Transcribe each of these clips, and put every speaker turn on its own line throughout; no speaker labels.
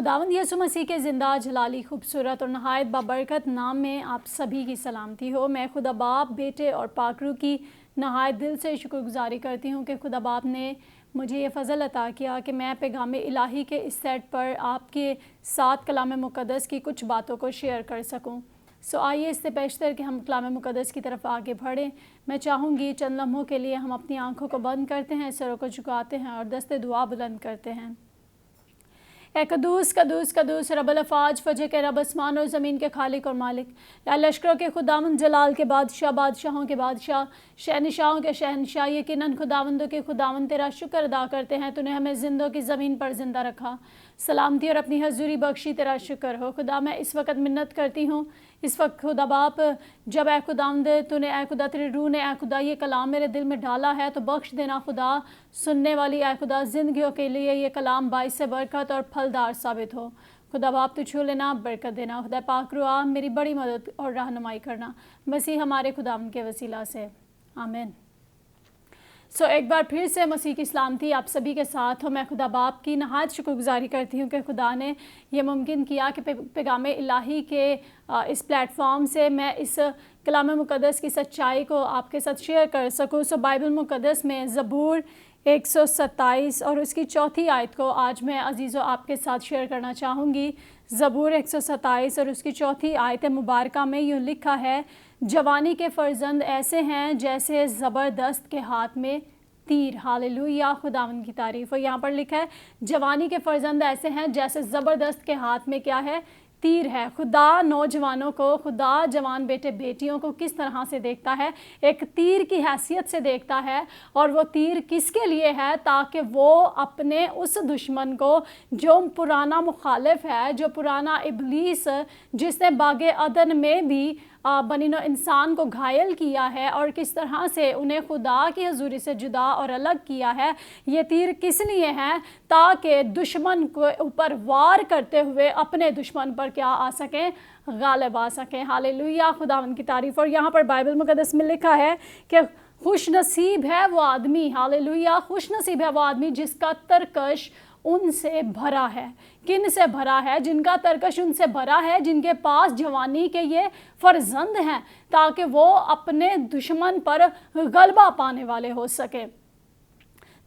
खुदावंद यीशु मसीह के ज़िंदा जलाली खूबसूरत और नहायत बाबरकत नाम में आप सभी की सलामती हो। मैं खुदा बाप, बेटे और पाकरू की नहायत दिल से शुक्रगुजारी करती हूँ कि खुदा बाप ने मुझे ये फ़ज़ल अता किया कि मैं पैगाम इलाही के इस सेट पर आपके साथ कलाम मुक़द्दस की कुछ बातों को शेयर कर सकूँ। आइए इससे पेशतर कि हम कलाम मुक़द्दस की तरफ आगे बढ़ें। मैं चाहूँगी चंद लम्हों के लिए हम अपनी आँखों को बंद करते हैं, सरों को झुकाते हैं और दस्ते दुआ बुलंद करते हैं। ए कदूस कदूस कदूस रब्बुल अफ़ाज फजह के रब, आसमान और ज़मीन के खालिक और मालिक, या लश्करों के खुदावंद, जलाल के बादशाह, बादशाहों के बादशाह, शहनशाहों के शहनशाह, यकीनन खुदावंदों के खुदावंद तेरा शुक्र अदा करते हैं। तूने हमें ज़िंदों की ज़मीन पर ज़िंदा रखा, सलामती और अपनी हजूरी बख्शी, तेरा शुक्र हो। खुदा मैं इस वक्त मिन्नत करती हूँ, इस वक्त खुदा बाप जब ए खुदावंद तूने ए खुदा तेरी रूह ने ए खुदा ये कलाम मेरे दिल में डाला है तो बख्श देना खुदा, सुनने वाली ए खुदा ज़िंदगियों के लिए ये कलाम बाइस बरकत और फलदार साबित हो। खुदा बाप तू छू लेना, बरकत देना। खुदा पाक रुआ मेरी बड़ी मदद और रहनुमाई करना, मसीह हमारे खुदावंद के वसीला से, आमीन। एक बार फिर से मसीह की सलामती आप सभी के साथ हो। मैं खुदा बाप की नहायत शुक्रगुजारी करती हूँ कि खुदा ने यह मुमकिन किया कि पैगाम इलाही के इस प्लेटफॉर्म से मैं इस कलाम मुक़द्दस की सच्चाई को आपके साथ शेयर कर सकूँ। बाइबल मुक़द्दस में ज़बूर 127 और उसकी चौथी आयत को आज मैं अजीज़ों आपके साथ शेयर करना चाहूँगी। ज़बूर 127 और उसकी चौथी आयत मुबारका में यूँ लिखा है, जवानी के फ़र्जंद ऐसे हैं जैसे ज़बरदस्त के हाथ में तीर। हालेलुया, खुदावंद की तारीफ़। और यहाँ पर लिखा है जवानी के फ़र्जंद ऐसे हैं जैसे ज़बरदस्त के हाथ में क्या है, तीर है। खुदा नौजवानों को, खुदा जवान बेटे बेटियों को किस तरह से देखता है, एक तीर की हैसियत से देखता है। और वो तीर किसके लिए है, ताकि वो अपने उस दुश्मन को जो पुराना मुखालिफ है, जो पुराना इब्लीस जिसने बागे अदन में भी बनीनो इंसान को घायल किया है और किस तरह से उन्हें खुदा की हजूरी से जुदा और अलग किया है, ये तीर किस लिए है, ताकि दुश्मन के ऊपर वार करते हुए अपने दुश्मन पर क्या आ सकें, गालिब आ सकें। हालेलुया, खुदावंद की तारीफ़। और यहाँ पर बाइबल मुक़द्दस में लिखा है कि खुश नसीब है वो आदमी, हालेलुया, खुश नसीब है वो आदमी जिसका तरकश उनसे भरा है। किन से भरा है? जिनका तरकश उनसे भरा है, जिनके पास जवानी के ये फ़र्जंद हैं, ताकि वो अपने दुश्मन पर गलबा पाने वाले हो सके,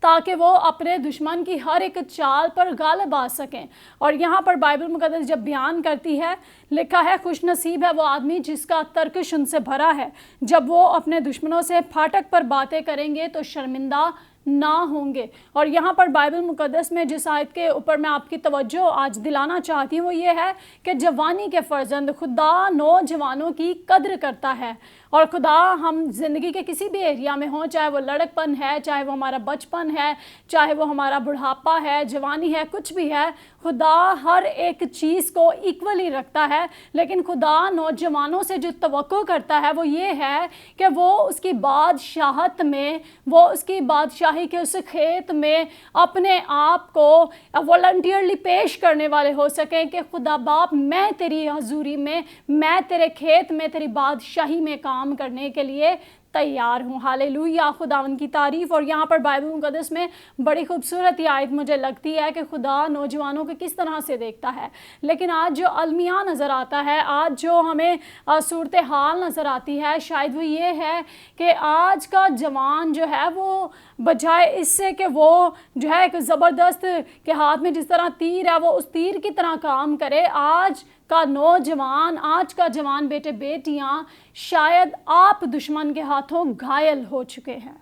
ताकि वो अपने दुश्मन की हर एक चाल पर गालिब आ सकें। और यहाँ पर बाइबल मुक़द्दस जब बयान करती है, लिखा है खुश नसीब है वो आदमी जिसका तरकश उनसे भरा है। जब वो अपने दुश्मनों से फाटक पर बातें करेंगे तो शर्मिंदा ना होंगे। और यहाँ पर बाइबल मुक़द्दस में जिस आयत के ऊपर मैं आपकी तवज्जो आज दिलाना चाहती हूँ वो ये है कि जवानी के फ़र्जंद, खुदा नौजवानों की कद्र करता है। और खुदा हम ज़िंदगी के किसी भी एरिया में हों, चाहे वो लड़कपन है, चाहे वो हमारा बचपन है, चाहे वो हमारा बुढ़ापा है, जवानी है, कुछ भी है, खुदा हर एक चीज़ को इक्वली रखता है। लेकिन खुदा नौजवानों से जो तवक्को करता है वो ये है कि वो उसकी बादशाहत में, वो उसकी बादशाही के उस खेत में अपने आप को वॉलंटियरली पेश करने वाले हो सकें कि खुदा बाप, मैं तेरी हजूरी में, मैं तेरे खेत में, तेरी बादशाही में काम करने के लिए तैयार हूँ। हालेलुया, खुदावंद की तारीफ़। और यहाँ पर बाइबल मुक़द्दस में बड़ी खूबसूरत आयत मुझे लगती है कि खुदा नौजवानों को किस तरह से देखता है। लेकिन आज जो अलमिया नज़र आता है, आज जो हमें सूरत हाल नज़र आती है, शायद वो ये है कि आज का जवान जो है वो बजाय इससे कि वो जो है एक ज़बरदस्त के हाथ में जिस तरह तीर है वो उस तीर की तरह काम करे, आज का नौजवान, आज का जवान बेटे बेटियां, शायद आप दुश्मन के हाथों घायल हो चुके हैं,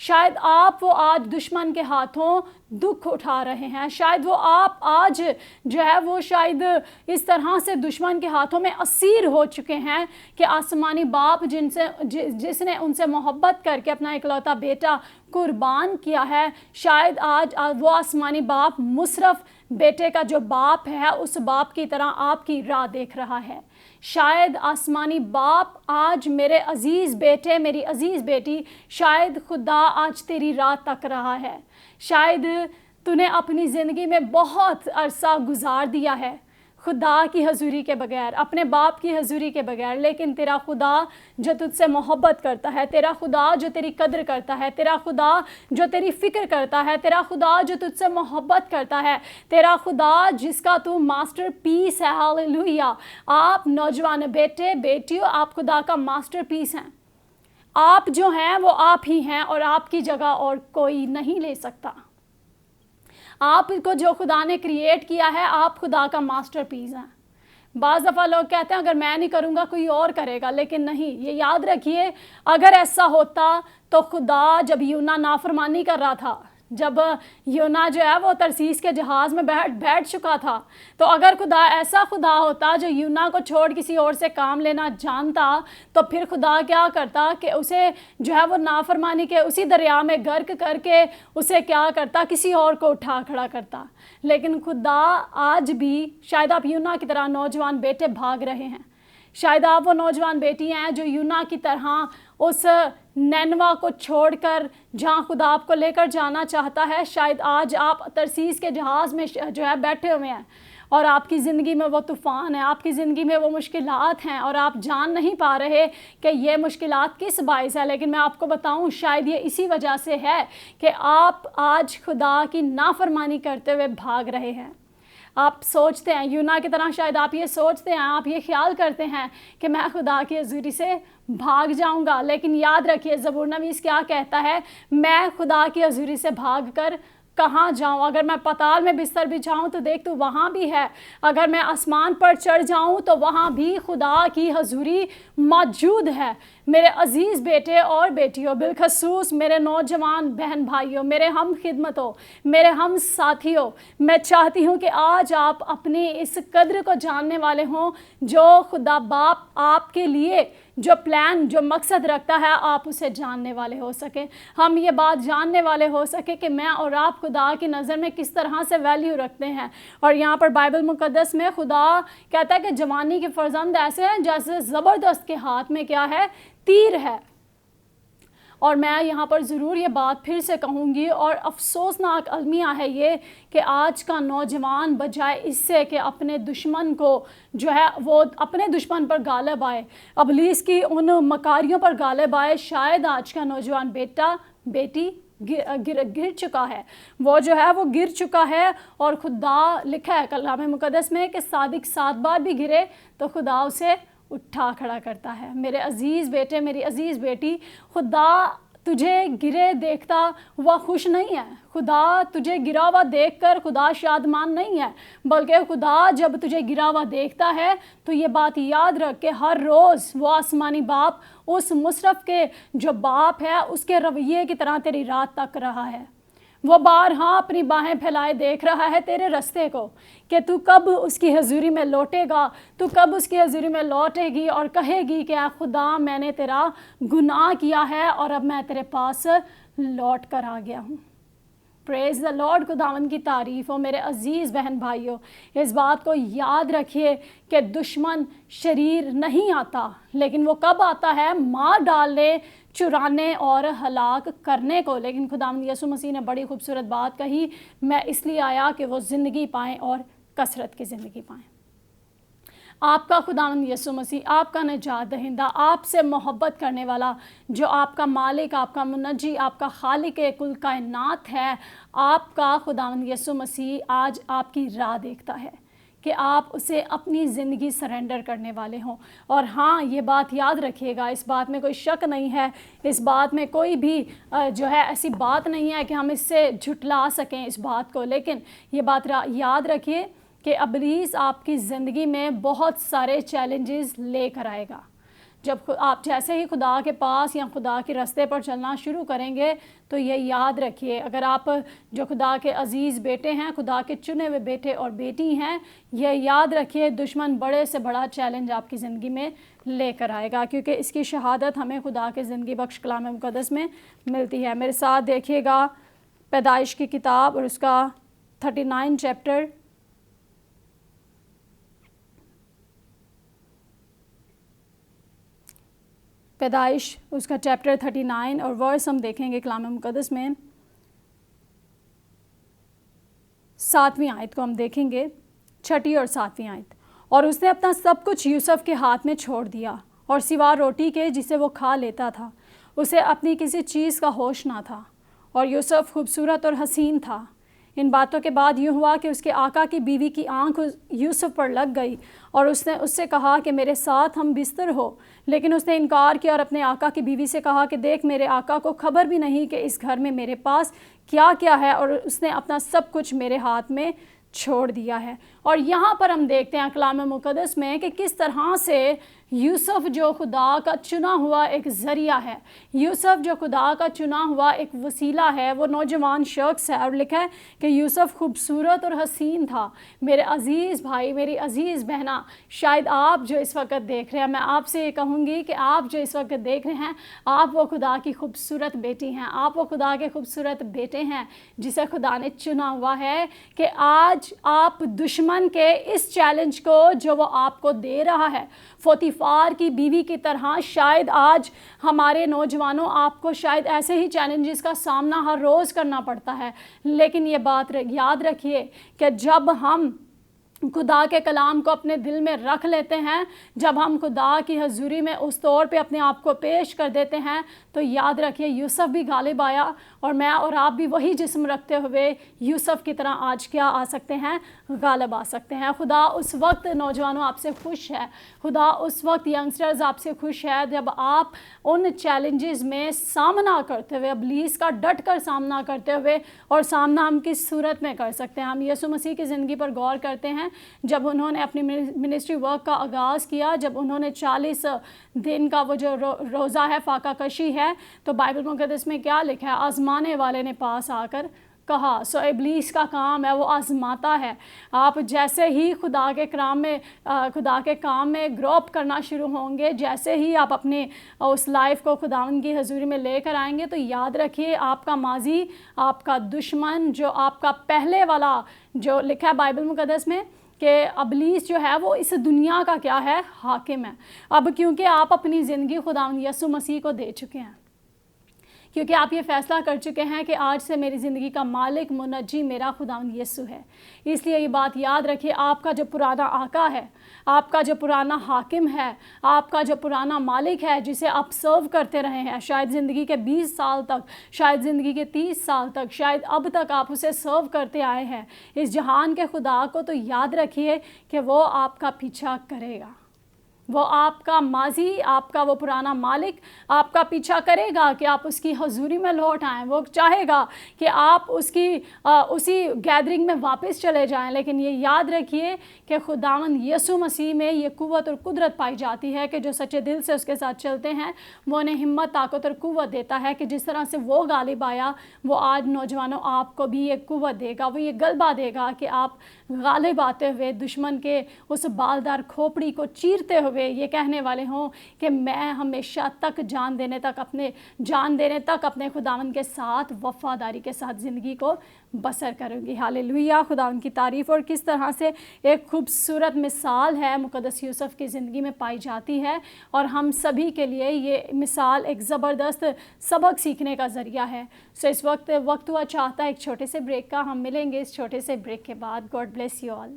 शायद आप वो आज दुश्मन के हाथों दुख उठा रहे हैं, शायद वो आप आज जो है वो शायद इस तरह से दुश्मन के हाथों में असीर हो चुके हैं कि आसमानी बाप जिसने उनसे मोहब्बत करके अपना इकलौता बेटा कुर्बान किया है, शायद आज वो आसमानी बाप मुसरफ बेटे का जो बाप है उस बाप की तरह आपकी राह देख रहा है। शायद आसमानी बाप आज मेरे अज़ीज़ बेटे, मेरी अज़ीज़ बेटी, शायद खुदा आज तेरी राह तक रहा है। शायद तूने अपनी ज़िंदगी में बहुत अरसा गुजार दिया है, खुदा की हजूरी के बगैर, अपने बाप की हजूरी के बगैर। लेकिन तेरा खुदा जो तुझसे मोहब्बत करता है, तेरा खुदा जो तेरी कद्र करता है, तेरा खुदा जो तेरी फ़िक्र करता है, तेरा खुदा जो तुझसे मोहब्बत करता है, तेरा खुदा जिसका तू मास्टर पीस है। हालेलुया। आप नौजवान बेटे बेटियों, आप खुदा का मास्टर पीस हैं। आप जो हैं वो आप ही हैं और आपकी जगह और कोई नहीं ले सकता। आपको जो खुदा ने क्रिएट किया है, आप खुदा का मास्टरपीस हैं। बाज़ दफ़ा लोग कहते हैं अगर मैं नहीं करूँगा कोई और करेगा, लेकिन नहीं, ये याद रखिए, अगर ऐसा होता तो खुदा जब यूना नाफरमानी कर रहा था, जब यूना जो है वो तरसीस के जहाज़ में बैठ चुका था, तो अगर खुदा ऐसा खुदा होता जो यूना को छोड़ किसी और से काम लेना जानता, तो फिर खुदा क्या करता कि उसे जो है वो नाफरमानी के उसी दरिया में गर्क करके उसे क्या करता, किसी और को उठा खड़ा करता। लेकिन खुदा आज भी, शायद आप यूना की तरह नौजवान बेटे भाग रहे हैं, शायद आप वो नौजवान बेटी हैं जो यूना की तरह उस नैनवा को छोड़कर जहाँ खुदा आपको लेकर जाना चाहता है, शायद आज आप तरसीस के जहाज़ में जो है बैठे हुए हैं और आपकी ज़िंदगी में वो तूफ़ान है, आपकी ज़िंदगी में वो मुश्किलात हैं और आप जान नहीं पा रहे कि ये मुश्किलात किस बाइस है। लेकिन मैं आपको बताऊं, शायद ये इसी वजह से है कि आप आज खुदा की नाफरमानी करते हुए भाग रहे हैं। आप सोचते हैं यूना की तरह, शायद आप ये सोचते हैं, आप ये ख्याल करते हैं कि मैं खुदा की हजूरी से भाग जाऊंगा। लेकिन याद रखिए, ज़बूर नवीस क्या कहता है, मैं खुदा की हजूरी से भाग कर कहाँ जाऊँ? अगर मैं पाताल में बिस्तर बिछाऊँ तो देख तो वहाँ भी है, अगर मैं आसमान पर चढ़ जाऊँ तो वहाँ भी खुदा की हजूरी मौजूद है। मेरे अज़ीज़ बेटे और बेटियों, बिलखसूस मेरे नौजवान बहन भाइयों, मेरे हम खिदमतों, मेरे हम साथियों, मैं चाहती हूँ कि आज आप अपनी इस कद्र को जानने वाले हों जो खुदा बाप आपके लिए जो प्लान, जो मकसद रखता है, आप उसे जानने वाले हो सके। हम ये बात जानने वाले हो सके कि मैं और आप खुदा की नज़र में किस तरह से वैल्यू रखते हैं। और यहाँ पर बाइबल मुक़द्दस में खुदा कहता है कि जवानी के फर्जंद ऐसे हैं जैसे ज़बरदस्त के हाथ में क्या है, तीर है। और मैं यहाँ पर ज़रूर ये बात फिर से कहूँगी, और अफसोसनाक अलमिया है ये कि आज का नौजवान बजाय इससे कि अपने दुश्मन को जो है वो अपने दुश्मन पर गालिब आए, इब्लीस की उन मकारियों पर गालिब आए, शायद आज का नौजवान बेटा बेटी गिर चुका है। वो जो है वो गिर चुका है, और खुदा लिखा है कलाम मुक़द्दस में कि सादिक 7 बार भी गिरे तो खुदा उसे उठा खड़ा करता है। मेरे अज़ीज़ बेटे, मेरी अज़ीज़ बेटी, खुदा तुझे गिरे देखता हुआ खुश नहीं है। खुदा तुझे गिरा हुआ देखकर खुदा शादमान नहीं है, बल्कि खुदा जब तुझे गिरा हुआ देखता है तो ये बात याद रख के हर रोज़ वो आसमानी बाप उस मुशर्रफ के जो बाप है उसके रवैये की तरह तेरी रात तक रहा है। वो बारहा अपनी बाहें फैलाए देख रहा है तेरे रास्ते को कि तू कब उसकी हजूरी में लौटेगा, तू कब उसकी हजूरी में लौटेगी और कहेगी कि आ खुदा, मैंने तेरा गुनाह किया है और अब मैं तेरे पास लौट कर आ गया हूँ। प्रेज़ द लॉर्ड, खुदावन की तारीफ़ हो। मेरे अज़ीज़ बहन भाइयों, इस बात को याद रखिए कि दुश्मन शरीर नहीं आता, लेकिन वो कब आता है? मार डालने, चुराने और हलाक करने को। लेकिन खुदावंद यीशु मसीह ने बड़ी खूबसूरत बात कही, मैं इसलिए आया कि वो ज़िंदगी पाएँ और कसरत की ज़िंदगी पाएँ। आपका खुदावंद यीशु मसीह, आपका निजात दहिंदा, आपसे मोहब्बत करने वाला, जो आपका मालिक, आपका मुनज्जी, आपका खालिक कुल कायनात है, आपका खुदावंद यीशु मसीह आज आपकी राह देखता है कि आप उसे अपनी ज़िंदगी सरेंडर करने वाले हों। और हाँ, ये बात याद रखिएगा, इस बात में कोई शक नहीं है, इस बात में कोई भी जो है ऐसी बात नहीं है कि हम इससे झुटला सकें इस बात को। लेकिन ये बात याद रखिए कि इब्लीस आपकी ज़िंदगी में बहुत सारे चैलेंजेस लेकर आएगा। जब आप जैसे ही खुदा के पास या खुदा के रास्ते पर चलना शुरू करेंगे, तो ये याद रखिए, अगर आप जो खुदा के अज़ीज़ बेटे हैं, खुदा के चुने हुए बेटे और बेटी हैं, ये याद रखिए, दुश्मन बड़े से बड़ा चैलेंज आपकी ज़िंदगी में लेकर आएगा, क्योंकि इसकी शहादत हमें खुदा के ज़िंदगी बख्श कलाम मुक़द्दस में मिलती है। मेरे साथ देखिएगा पैदाइश की किताब और उसका 39 चैप्टर, पैदाइश उसका चैप्टर 39 और वर्स हम देखेंगे कलाम मुक़द्दस में 7वीं आयत को हम देखेंगे। 6 और 7 आयत। और उसने अपना सब कुछ यूसुफ के हाथ में छोड़ दिया, और सिवा रोटी के जिसे वो खा लेता था, उसे अपनी किसी चीज़ का होश ना था, और यूसुफ खूबसूरत और हसीन था। इन बातों के बाद यूँ हुआ कि उसके आका की बीवी की आंख यूसुफ पर लग गई, और उसने उससे कहा कि मेरे साथ हम बिस्तर हो। लेकिन उसने इनकार किया और अपने आका की बीवी से कहा कि देख, मेरे आका को खबर भी नहीं कि इस घर में मेरे पास क्या क्या है, और उसने अपना सब कुछ मेरे हाथ में छोड़ दिया है। और यहाँ पर हम देखते हैं कलाम मुक़द्दस में कि किस तरह से यूसुफ जो खुदा का चुना हुआ एक ज़रिया है, यूसुफ जो खुदा का चुना हुआ एक वसीला है, वो नौजवान शख्स है। और लिखा है कि यूसुफ खूबसूरत और हसीन था। मेरे अज़ीज़ भाई, मेरी अज़ीज़ बहना, शायद आप जो इस वक्त देख रहे हैं, मैं आपसे ये कहूँगी कि आप जो इस वक्त देख रहे हैं, आप वो खुदा की खूबसूरत बेटी हैं, आप वो खुदा के खूबसूरत बेटे हैं जिसे खुदा ने चुना हुआ है कि आज आप दुश्मन के इस चैलेंज को जो वो आपको दे रहा है, पोतीफार की बीवी की तरह, शायद आज हमारे नौजवानों आपको शायद ऐसे ही चैलेंजेस का सामना हर रोज़ करना पड़ता है। लेकिन ये बात याद रखिए कि जब हम खुदा के कलाम को अपने दिल में रख लेते हैं, जब हम खुदा की हजूरी में उस तौर पे अपने आप को पेश कर देते हैं, तो याद रखिए यूसुफ भी गालिब आया, और मैं और आप भी वही जिस्म रखते हुए यूसुफ की तरह आज क्या आ सकते हैं, गालिब आ सकते हैं। खुदा उस वक्त नौजवानों आपसे खुश है, खुदा उस वक्त यंगस्टर्स आपसे खुश है जब आप उन चैलेंजेस में सामना करते हुए, इब्लीस का डट कर सामना करते हुए, और सामना हम किस सूरत में कर सकते हैं। हम यीशु मसीह की ज़िंदगी पर गौर करते हैं। जब उन्होंने अपनी मिनिस्ट्री वर्क का आगाज़ किया, जब उन्होंने 40 दिन का वो जो रोज़ा है, फाका कशी है, तो बाइबल मुक़द्दस में क्या लिखा है, आज़माने वाले ने पास आकर कहा। सो इब्लीस का काम है, वो आज़माता है। आप जैसे ही खुदा के काम में ग्रो अप करना शुरू होंगे, जैसे ही आप अपने उस लाइफ को खुदावंद की हजूरी में लेकर आएंगे, तो याद रखिए आपका माजी, आपका दुश्मन, जो आपका पहले वाला जो लिखा है बाइबल मुक़द्दस में कि इब्लीस जो है वो इस दुनिया का क्या है, हाकिम है। अब क्योंकि आप अपनी ज़िंदगी खुदावंद यीशु मसीह को दे चुके हैं, क्योंकि आप ये फ़ैसला कर चुके हैं कि आज से मेरी ज़िंदगी का मालिक मुनज्जी मेरा खुदावंद यीशु है, इसलिए ये बात याद रखिए, आपका जो पुराना आका है, आपका जो पुराना हाकिम है, आपका जो पुराना मालिक है, जिसे आप सर्व करते रहे हैं शायद ज़िंदगी के 20 साल तक, शायद ज़िंदगी के 30 साल तक, शायद अब तक आप उसे सर्व करते आए हैं, इस जहान के खुदा को, तो याद रखिए कि वो आपका पीछा करेगा। वो आपका माजी, आपका वो पुराना मालिक आपका पीछा करेगा कि आप उसकी हजूरी में लौट आएँ। वो चाहेगा कि आप उसी गैदरिंग में वापस चले जाएं। लेकिन ये याद रखिए कि खुदावंद यीशु मसीह में ये कुव्वत और कुदरत पाई जाती है कि जो सच्चे दिल से उसके साथ चलते हैं, वो उन्हें हिम्मत, ताकत और कुव्वत देता है कि जिस तरह से वो गालिब आया, वो आज नौजवानों आपको भी ये कुव्वत देगा, वो ये गलबा देगा कि आप गालिब आते हुए दुश्मन के उस बालदार खोपड़ी को चीरते हुए ये कहने वाले हों कि मैं हमेशा तक जान देने तक अपने खुदावंद के साथ वफ़ादारी के साथ ज़िंदगी को बसर करूँगी। हालेलुया, खुदावंद की तारीफ़। और किस तरह से एक खूबसूरत मिसाल है मुक़द्दस यूसुफ की ज़िंदगी में पाई जाती है, और हम सभी के लिए ये मिसाल एक ज़बरदस्त सबक सीखने का ज़रिया है। सो इस वक्त हुआ चाहता है एक छोटे से ब्रेक का। हम मिलेंगे इस छोटे से ब्रेक के बाद। God bless you all.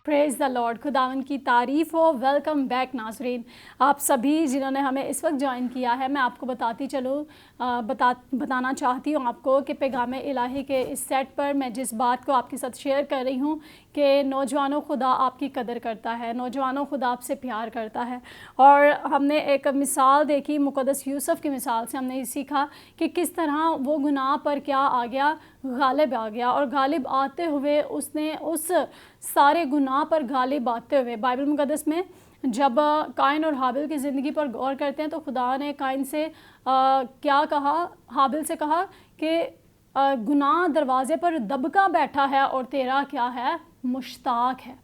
Praise the Lord, खुदावंद की तारीफ़ हो। वेलकम बैक नाज़रीन, आप सभी जिन्होंने हमें इस वक्त ज्वाइन किया है। मैं आपको बताना चाहती हूँ आपको कि पैगाम इलाही के इस सेट पर मैं जिस बात को आपके साथ शेयर कर रही हूँ कि नौजवानों, खुदा आपकी कदर करता है, नौजवानों खुदा आपसे प्यार करता है। और हमने एक मिसाल देखी मुक़द्दस यूसुफ की मिसाल से, हमने ये सीखा कि किस तरह वो गुनाह पर क्या आ गया, गालिब आ गया, और गालिब आते हुए उसने उस सारे गुनाह पर गालिब आते हुए, बाइबल मुक़द्दस में जब काइन और हाबिल की ज़िंदगी पर गौर करते हैं तो खुदा ने काइन से क्या कहा, हाबिल से कहा कि गुनाह दरवाज़े पर दबका बैठा है और तेरा क्या है, मुश्ताक है।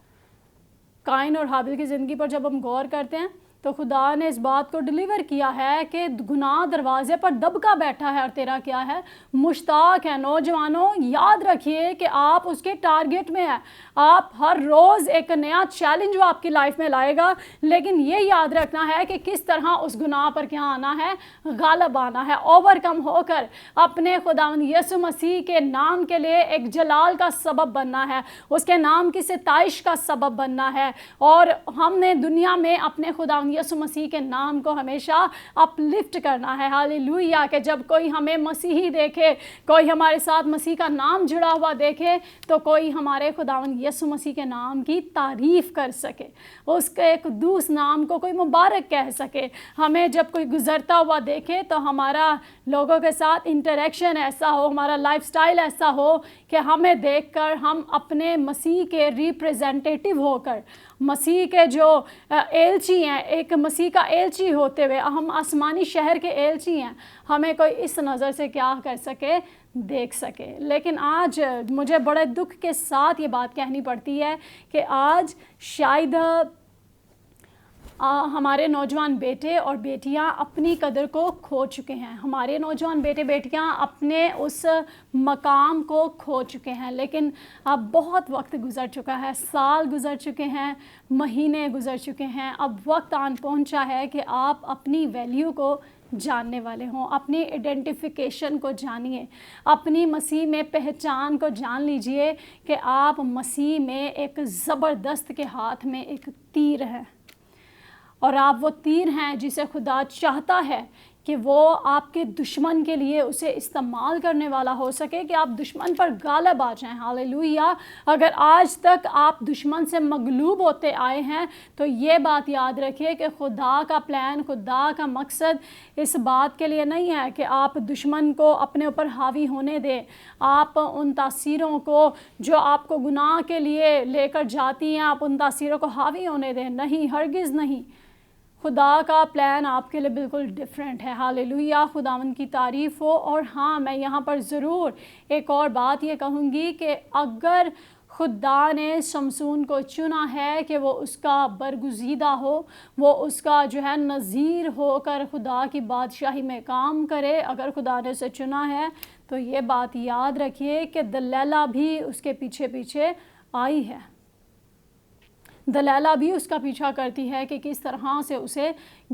काइन और हाबिल की ज़िंदगी पर जब हम गौर करते हैं تو خدا نے اس بات کو ڈیلیور کیا ہے کہ گناہ دروازے پر دبکا بیٹھا ہے اور تیرا کیا ہے؟ مشتاق ہے۔ نوجوانوں یاد رکھیے کہ آپ اس کے ٹارگٹ میں ہیں۔ آپ ہر روز ایک نیا چیلنج وہ آپ کی لائف میں لائے گا، لیکن یہ یاد رکھنا ہے کہ کس طرح اس گناہ پر کیا آنا ہے؟ غالب آنا ہے، اوورکم ہو کر اپنے خداوند یسوع مسیح کے نام کے لیے ایک جلال کا سبب بننا ہے، اس کے نام کی ستائش کا سبب بننا ہے۔ اور ہم نے دنیا میں اپنے خداوند یسوع مسیح کے نام کو ہمیشہ اپ لفٹ کرنا ہے۔ ہاللیلویہ! کہ جب کوئی ہمیں مسیحی دیکھے، کوئی ہمارے ساتھ مسیح کا نام جڑا ہوا دیکھے، تو کوئی ہمارے خداوند یسوع مسیح کے نام کی تعریف کر سکے، اس کے قدوس نام کو کوئی مبارک کہہ سکے۔ ہمیں جب کوئی گزرتا ہوا دیکھے تو ہمارا لوگوں کے ساتھ انٹریکشن ایسا ہو، ہمارا لائف سٹائل ایسا ہو کہ ہمیں دیکھ کر ہم اپنے مسیح کے ریپریزنٹیٹیو ہو کر، مسیح کے جو ایلچی ہیں، ایک مسیح کا ایلچی ہوتے ہوئے ہم آسمانی شہر کے ایلچی ہیں، ہمیں کوئی اس نظر سے کیا کر سکے؟ دیکھ سکے۔ لیکن آج مجھے بڑے دکھ کے ساتھ یہ بات کہنی پڑتی ہے کہ آج شاید ہمارے نوجوان بیٹے اور بیٹیاں اپنی قدر کو کھو چکے ہیں، ہمارے نوجوان بیٹے بیٹیاں اپنے اس مقام کو کھو چکے ہیں۔ لیکن اب بہت وقت گزر چکا ہے، سال گزر چکے ہیں، مہینے گزر چکے ہیں، اب وقت آن پہنچا ہے کہ آپ اپنی ویلیو کو جاننے والے ہوں، اپنی ایڈنٹیفیکیشن کو جانیے، اپنی مسیح میں پہچان کو جان لیجئے کہ آپ مسیح میں ایک زبردست کے ہاتھ میں ایک تیر ہے، اور آپ وہ تیر ہیں جسے خدا چاہتا ہے کہ وہ آپ کے دشمن کے لیے اسے استعمال کرنے والا ہو سکے، کہ آپ دشمن پر غالب آ جائیں۔ ہاللیلویہ! اگر آج تک آپ دشمن سے مغلوب ہوتے آئے ہیں تو یہ بات یاد رکھیے کہ خدا کا پلان، خدا کا مقصد اس بات کے لیے نہیں ہے کہ آپ دشمن کو اپنے اوپر حاوی ہونے دیں، آپ ان تاثیروں کو جو آپ کو گناہ کے لیے لے کر جاتی ہیں، آپ ان تاثیروں کو حاوی ہونے دیں، نہیں، ہرگز نہیں۔ خدا کا پلان آپ کے لیے بالکل ڈیفرنٹ ہے۔ ہاللیلویہ! خداوند کی تعریف ہو۔ اور ہاں، میں یہاں پر ضرور ایک اور بات یہ کہوں گی کہ اگر خدا نے شمشون کو چنا ہے کہ وہ اس کا برگزیدہ ہو، وہ اس کا جو ہے نذیر ہو کر خدا کی بادشاہی میں کام کرے، اگر خدا نے اسے چنا ہے تو یہ بات یاد رکھیے کہ دلیلہ بھی اس کے پیچھے پیچھے آئی ہے، دلیلہ بھی اس کا پیچھا کرتی ہے کہ کس طرح سے اسے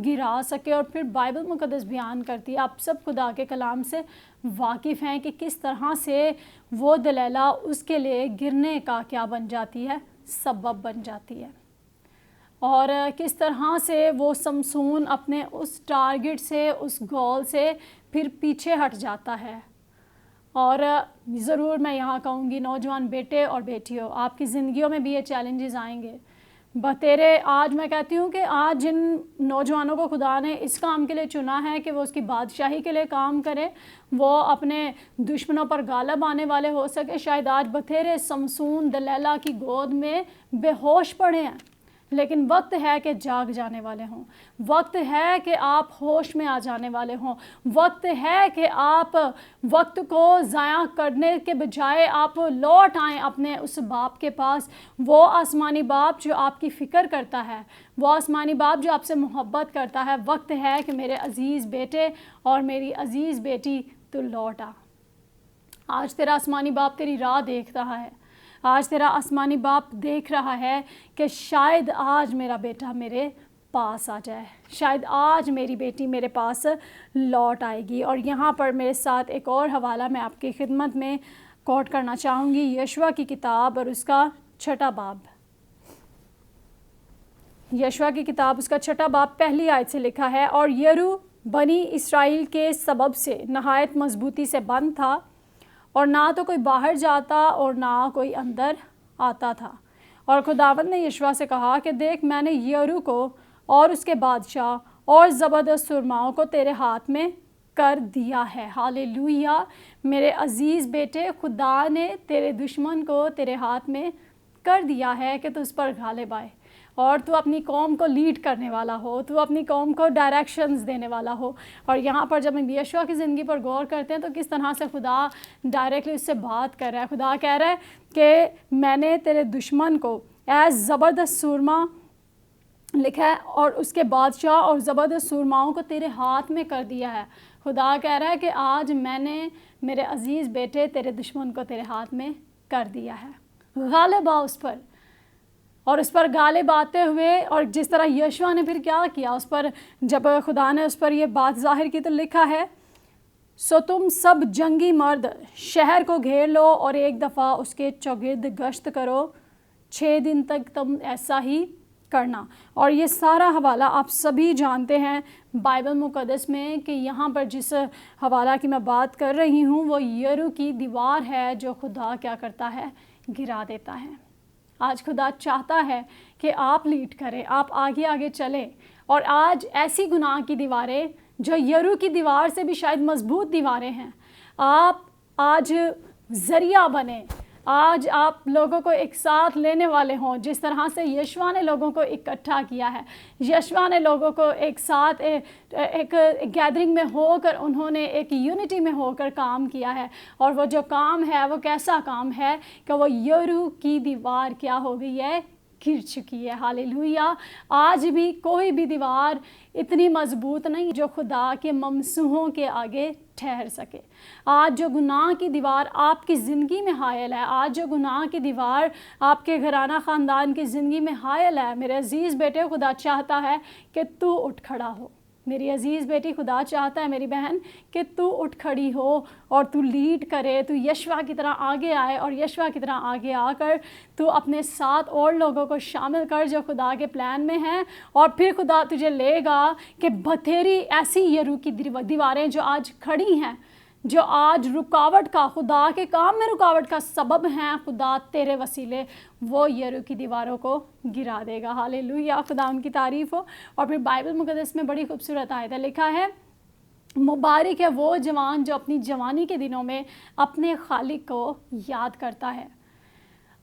گرا سکے۔ اور پھر بائبل مقدس بیان کرتی ہے، آپ سب خدا کے کلام سے واقف ہیں کہ کس طرح سے وہ دلیلہ اس کے لیے گرنے کا کیا بن جاتی ہے؟ سبب بن جاتی ہے، اور کس طرح سے وہ شمشون اپنے اس ٹارگٹ سے، اس گول سے پھر پیچھے ہٹ جاتا ہے۔ اور ضرور میں یہاں کہوں گی نوجوان بیٹے اور بیٹیوں، آپ کی زندگیوں میں بھی یہ چیلنجز آئیں گے۔ بتیرے آج میں کہتی ہوں کہ آج جن نوجوانوں کو خدا نے اس کام کے لیے چنا ہے کہ وہ اس کی بادشاہی کے لیے کام کرے، وہ اپنے دشمنوں پر غالب آنے والے ہو سکے، شاید آج بتیرے شمشون دلیلہ کی گود میں بے ہوش پڑے ہیں، لیکن وقت ہے کہ جاگ جانے والے ہوں، وقت ہے کہ آپ ہوش میں آ جانے والے ہوں، وقت ہے کہ آپ وقت کو ضائع کرنے کے بجائے آپ لوٹ آئیں اپنے اس باپ کے پاس، وہ آسمانی باپ جو آپ کی فکر کرتا ہے، وہ آسمانی باپ جو آپ سے محبت کرتا ہے۔ وقت ہے کہ میرے عزیز بیٹے اور میری عزیز بیٹی تو لوٹ آ۔ آج تیرا آسمانی باپ تیری راہ دیکھ رہا ہے، آج تیرا آسمانی باپ دیکھ رہا ہے کہ شاید آج میرا بیٹا میرے پاس آ جائے، شاید آج میری بیٹی میرے پاس لوٹ آئے گی۔ اور یہاں پر میرے ساتھ ایک اور حوالہ میں آپ کی خدمت میں کوٹ کرنا چاہوں گی، یشوع کی کتاب اور اس کا 6واں باب۔ یشوع کی کتاب اس کا 6واں باب پہلی آیت سے لکھا ہے، اور یرو بنی اسرائیل کے سبب سے نہایت مضبوطی سے بند تھا، اور نہ تو کوئی باہر جاتا اور نہ کوئی اندر آتا تھا۔ اور خداوند نے یشوع سے کہا کہ دیکھ، میں نے یرو کو اور اس کے بادشاہ اور زبردست سرماؤں کو تیرے ہاتھ میں کر دیا ہے۔ ہاللیلویہ! میرے عزیز بیٹے، خدا نے تیرے دشمن کو تیرے ہاتھ میں کر دیا ہے کہ تو اس پر غالب آئے، اور تو اپنی قوم کو لیڈ کرنے والا ہو، تو اپنی قوم کو ڈائریکشنز دینے والا ہو۔ اور یہاں پر جب ہم یشوع کی زندگی پر غور کرتے ہیں تو کس طرح سے خدا ڈائریکٹلی اس سے بات کر رہا ہے۔ خدا کہہ رہا ہے کہ میں نے تیرے دشمن کو ایز زبردست سورما لکھا ہے اور اس کے بادشاہ اور زبردست سورماؤں کو تیرے ہاتھ میں کر دیا ہے۔ خدا کہہ رہا ہے کہ آج میں نے میرے عزیز بیٹے تیرے دشمن کو تیرے ہاتھ میں کر دیا ہے، غالب آ اس پر، اور اس پر غالب آتے ہوئے، اور جس طرح یشوع نے پھر کیا کیا اس پر، جب خدا نے اس پر یہ بات ظاہر کی تو لکھا ہے سو تم سب جنگی مرد شہر کو گھیر لو اور ایک دفعہ اس کے چوگرد گشت کرو، 6 دن تک تم ایسا ہی کرنا۔ اور یہ سارا حوالہ آپ سبھی جانتے ہیں بائبل مقدس میں کہ یہاں پر جس حوالہ کی میں بات کر رہی ہوں وہ یریکو کی دیوار ہے جو خدا کیا کرتا ہے، گرا دیتا ہے۔ آج خدا چاہتا ہے کہ آپ لیڈ کریں، آپ آگے آگے چلیں، اور آج ایسی گناہ کی دیواریں جو یریکو کی دیوار سے بھی شاید مضبوط دیواریں ہیں، آپ آج ذریعہ بنیں، آج آپ لوگوں کو ایک ساتھ لینے والے ہوں، جس طرح سے یشوع نے لوگوں کو اکٹھا کیا ہے، یشوع نے لوگوں کو ایک ساتھ ایک گیدرنگ میں ہو کر انہوں نے ایک یونٹی میں ہو کر کام کیا ہے، اور وہ جو کام ہے وہ کیسا کام ہے کہ وہ یریکو کی دیوار کیا ہو گئی ہے، گر چکی ہے۔ ہاللیلویہ۔ آج بھی کوئی بھی دیوار اتنی مضبوط نہیں جو خدا کے ممسوحوں کے آگے ٹھہر سکے۔ آج جو گناہ کی دیوار آپ کی زندگی میں حائل ہے، آج جو گناہ کی دیوار آپ کے گھرانہ خاندان کی زندگی میں حائل ہے، میرے عزیز بیٹے خدا چاہتا ہے کہ تو اٹھ کھڑا ہو۔ میری عزیز بیٹی خدا چاہتا ہے میری بہن کہ تو اٹھ کھڑی ہو اور تو لیڈ کرے، تو یشوع کی طرح آگے آئے، اور یشوع کی طرح آگے آ کر تو اپنے ساتھ اور لوگوں کو شامل کر جو خدا کے پلان میں ہیں، اور پھر خدا تجھے لے گا کہ بتھیری ایسی یریکو کی دیواریں جو آج کھڑی ہیں، جو آج رکاوٹ کا، خدا کے کام میں رکاوٹ کا سبب ہیں، خدا تیرے وسیلے وہ یریکو کی دیواروں کو گرا دے گا۔ ہاللیلویہ، خدا ان کی تعریف ہو۔ اور پھر بائبل مقدس میں بڑی خوبصورت آیت ہے، لکھا ہے مبارک ہے وہ جوان جو اپنی جوانی کے دنوں میں اپنے خالق کو یاد کرتا ہے۔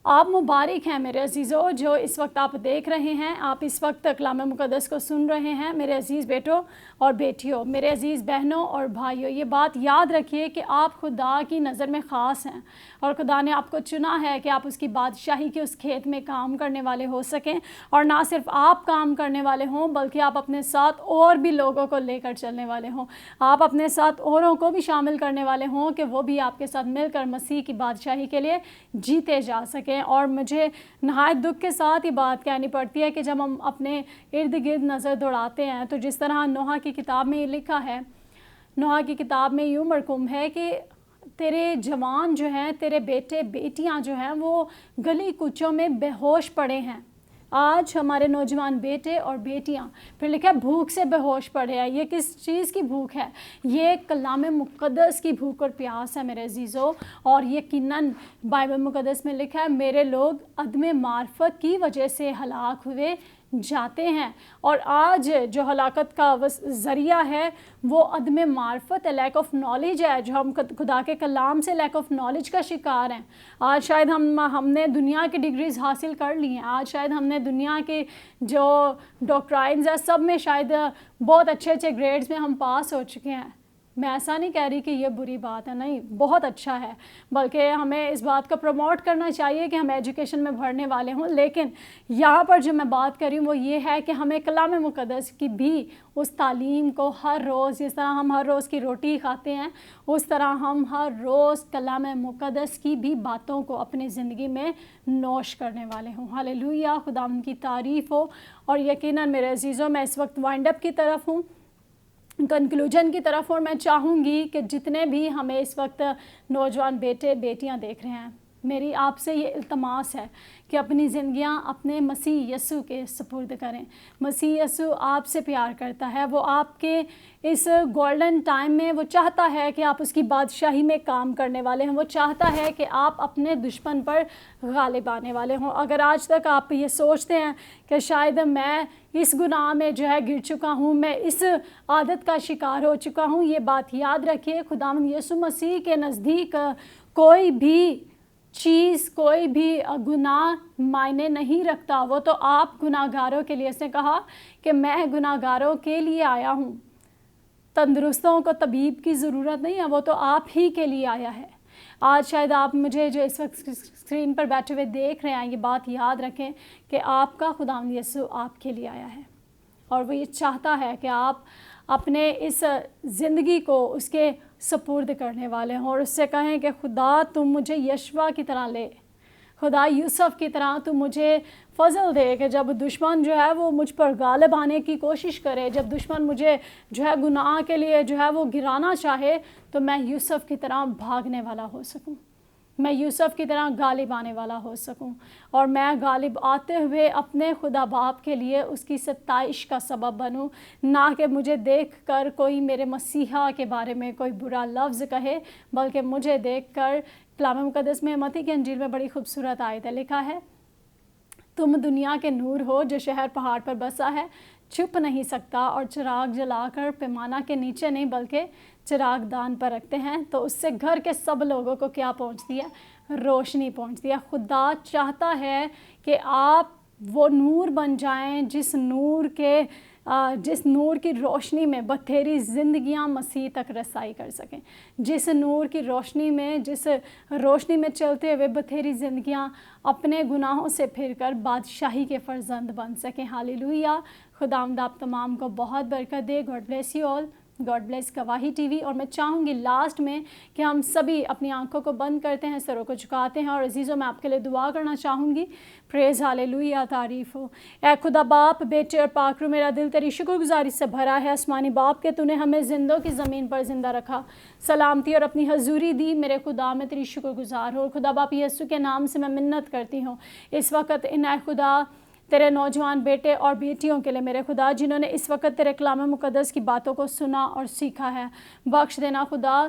آپ مبارک ہیں میرے عزیزو جو اس وقت آپ دیکھ رہے ہیں، آپ اس وقت کلام مقدس کو سن رہے ہیں، میرے عزیز بیٹوں اور بیٹیوں، میرے عزیز بہنوں اور بھائیوں، یہ بات یاد رکھیے کہ آپ خدا کی نظر میں خاص ہیں، اور خدا نے آپ کو چنا ہے کہ آپ اس کی بادشاہی کے اس کھیت میں کام کرنے والے ہو سکیں، اور نہ صرف آپ کام کرنے والے ہوں بلکہ آپ اپنے ساتھ اور بھی لوگوں کو لے کر چلنے والے ہوں، آپ اپنے ساتھ اوروں کو بھی شامل کرنے والے ہوں کہ وہ بھی آپ کے ساتھ مل کر مسیح کی بادشاہی کے لیے جیتے جا سکیں۔ اور مجھے نہایت دکھ کے ساتھ یہ بات کہنی پڑتی ہے کہ جب ہم اپنے ارد گرد نظر دوڑاتے ہیں تو جس طرح نوح کی کتاب میں یہ لکھا ہے، نوح کی کتاب میں یوں مرقوم ہے کہ تیرے جوان جو ہیں، تیرے بیٹے بیٹیاں جو ہیں وہ گلی کوچوں میں بے ہوش پڑے ہیں۔ آج ہمارے نوجوان بیٹے اور بیٹیاں، پھر لکھا ہے بھوک سے بے ہوش پڑے ہیں۔ یہ کس چیز کی بھوک ہے؟ یہ کلام مقدس کی بھوک اور پیاس ہے میرے عزیزو، اور یقیناً بائبل مقدس میں لکھا ہے میرے لوگ عدم معرفت کی وجہ سے ہلاک ہوئے جاتے ہیں، اور آج جو ہلاکت کا ذریعہ ہے وہ عدم معرفت ہے، لیک آف نالج ہے، جو ہم خدا کے کلام سے لیک آف نالج کا شکار ہیں۔ آج شاید ہم نے دنیا کی ڈگریز حاصل کر لی ہیں، آج شاید ہم نے دنیا کے جو ڈاکٹرائنز ہیں سب میں شاید بہت اچھے اچھے گریڈز میں ہم پاس ہو چکے ہیں۔ میں ایسا نہیں کہہ رہی کہ یہ بری بات ہے، نہیں، بہت اچھا ہے، بلکہ ہمیں اس بات کو پروموٹ کرنا چاہیے کہ ہم ایجوکیشن میں بڑھنے والے ہوں، لیکن یہاں پر جو میں بات کر رہی ہوں وہ یہ ہے کہ ہمیں کلام مقدس کی بھی اس تعلیم کو ہر روز، جس طرح ہم ہر روز کی روٹی کھاتے ہیں اس طرح ہم ہر روز کلام مقدس کی بھی باتوں کو اپنی زندگی میں نوش کرنے والے ہوں۔ ہاللیلویہ، خدا ان کی تعریف ہو۔ اور یقیناً میرے عزیزوں میں اس وقت وائنڈ اپ کی طرف ہوں، کنکلوژن کی طرف، اور میں چاہوں گی کہ جتنے بھی ہمیں اس وقت نوجوان بیٹے بیٹیاں دیکھ رہے ہیں، میری آپ سے یہ التماس ہے کہ اپنی زندگیاں اپنے مسیح یسوع کے سپرد کریں۔ مسیح یسوع آپ سے پیار کرتا ہے، وہ آپ کے اس گولڈن ٹائم میں وہ چاہتا ہے کہ آپ اس کی بادشاہی میں کام کرنے والے ہیں، وہ چاہتا ہے کہ آپ اپنے دشمن پر غالب آنے والے ہوں۔ اگر آج تک آپ یہ سوچتے ہیں کہ شاید میں اس گناہ میں جو ہے گر چکا ہوں، میں اس عادت کا شکار ہو چکا ہوں، یہ بات یاد رکھیے، خداوند یسوع مسیح کے نزدیک کوئی بھی چیز، کوئی بھی گناہ معنی نہیں رکھتا۔ وہ تو آپ گناہ گاروں کے لیے، اس نے کہا کہ میں گناہ گاروں کے لیے آیا ہوں، تندرستوں کو طبیب کی ضرورت نہیں ہے، وہ تو آپ ہی کے لیے آیا ہے۔ آج شاید آپ مجھے جو اس وقت اسکرین پر بیٹھے ہوئے دیکھ رہے ہیں یہ بات یاد رکھیں کہ آپ کا خداوند یسوع آپ کے لیے آیا ہے اور وہ یہ چاہتا ہے کہ آپ اپنے اس زندگی کو اس کے سپرد کرنے والے ہوں اور اس سے کہیں کہ خدا تم مجھے یشوع کی طرح لے، خدا یوسف کی طرح تم مجھے فضل دے کہ جب دشمن جو ہے وہ مجھ پر غالب آنے کی کوشش کرے، جب دشمن مجھے جو ہے گناہ کے لیے جو ہے وہ گرانا چاہے تو میں یوسف کی طرح بھاگنے والا ہو سکوں، میں یوسف کی طرح غالب آنے والا ہو سکوں اور میں غالب آتے ہوئے اپنے خدا باپ کے لیے اس کی ستائش کا سبب بنوں، نہ کہ مجھے دیکھ کر کوئی میرے مسیحا کے بارے میں کوئی برا لفظ کہے، بلکہ مجھے دیکھ کر کلام مقدس میں متی کی انجیل میں بڑی خوبصورت آیت ہے، لکھا ہے تم دنیا کے نور ہو جو شہر پہاڑ پر بسا ہے، چھپ نہیں سکتا اور چراغ جلا کر پیمانہ کے نیچے نہیں بلکہ چراغ دان پر رکھتے ہیں تو اس سے گھر کے سب لوگوں کو کیا پہنچتی ہے؟ روشنی پہنچتی ہے۔ خدا چاہتا ہے کہ آپ وہ نور بن جائیں جس نور کی روشنی میں بتھیری زندگیاں مسیح تک رسائی کر سکیں، جس نور کی روشنی میں چلتے ہوئے بتھیری زندگیاں اپنے گناہوں سے پھر کر بادشاہی کے فرزند بن سکیں۔ ہاللیلویہ۔ خداوند آپ تمام کو بہت برکت دے۔ God bless you all. God bless Gawahi TV. اور میں چاہوں گی لاسٹ میں کہ ہم سبھی اپنی آنکھوں کو بند کرتے ہیں، سروں کو جھکاتے ہیں اور عزیزوں میں آپ کے لیے دعا کرنا چاہوں گی۔ پریز ہاللیلویہ، تعریف ہو اے خدا باپ، بیٹے اور پاک روح، میرا دل تیری شکر گزاری سے بھرا ہے آسمانی باپ کہ تو نے ہمیں زندوں کی زمین پر زندہ رکھا، سلامتی اور اپنی حضوری دی۔ میرے خدا میں تیری شکر گزار ہو۔ خدا باپ یسوع کے نام سے میں منت کرتی ہوں اس وقت ان اے خدا تیرے نوجوان بیٹے اور بیٹیوں کے لیے میرے خدا جنہوں نے اس وقت تیرے کلام مقدس کی باتوں کو سنا اور سیکھا ہے، بخش دینا خدا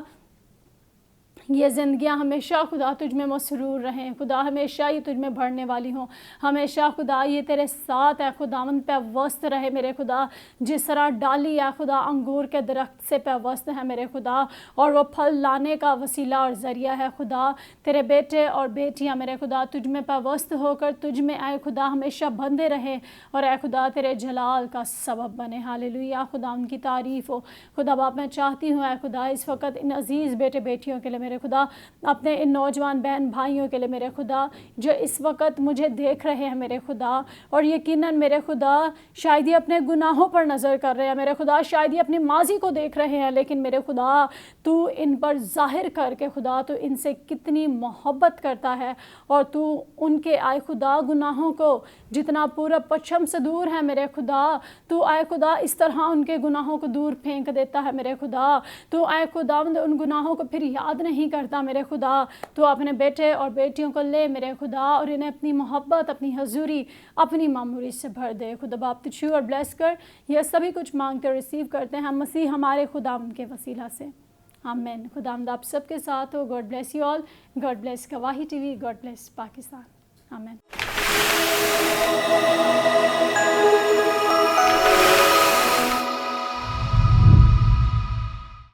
یہ زندگیاں ہمیشہ خدا تجھ میں مسرور رہیں، خدا ہمیشہ یہ تجھ میں بڑھنے والی ہوں، ہمیشہ خدا یہ تیرے ساتھ ہے خداوند پیوست رہے میرے خدا، جس طرح ڈالی ہے خدا انگور کے درخت سے پیوست ہے میرے خدا اور وہ پھل لانے کا وسیلہ اور ذریعہ ہے خدا۔ تیرے بیٹے اور بیٹیاں میرے خدا تجھ میں پیوست ہو کر تجھ میں اے خدا ہمیشہ بندھے رہے اور اے خدا تیرے جلال کا سبب بنے۔ ہاللیلویہ، خدا ان کی تعریف ہو۔ خدا باپ میں چاہتی ہوں اے خدا اس وقت ان عزیز بیٹے بیٹیوں کے لیے میرے خدا، اپنے ان نوجوان بہن بھائیوں کے لیے میرے خدا جو اس وقت مجھے دیکھ رہے ہیں میرے خدا، اور یقیناً میرے خدا شاید یہ اپنے گناہوں پر نظر کر رہے ہیں میرے خدا، شاید یہ اپنی ماضی کو دیکھ رہے ہیں، لیکن میرے خدا تو ان پر ظاہر کر کے خدا تو ان سے کتنی محبت کرتا ہے اور تو ان کے آئے خدا گناہوں کو جتنا پورب پچھم سے دور ہے میرے خدا، تو آئے خدا اس طرح ان کے گناہوں کو دور پھینک دیتا ہے میرے خدا، تو آئے خدا ان گناہوں کو پھر یاد نہیں کرتا میرے خدا، تو اپنے بیٹے اور بیٹیوں کو لے میرے خدا اور انہیں اپنی محبت، اپنی حضوری، اپنی معموری سے بھر دے۔ خدا باپ تجھ اور بلیس کر، یہ سبھی کچھ مانگتے ریسیو کرتے ہیں مسیح ہمارے خدا ان کے وسیلہ سے، آمین۔ خداوند آپ سب کے ساتھ ہو۔ God bless you all. God bless Gawahi TV. God bless Pakistan, آمین۔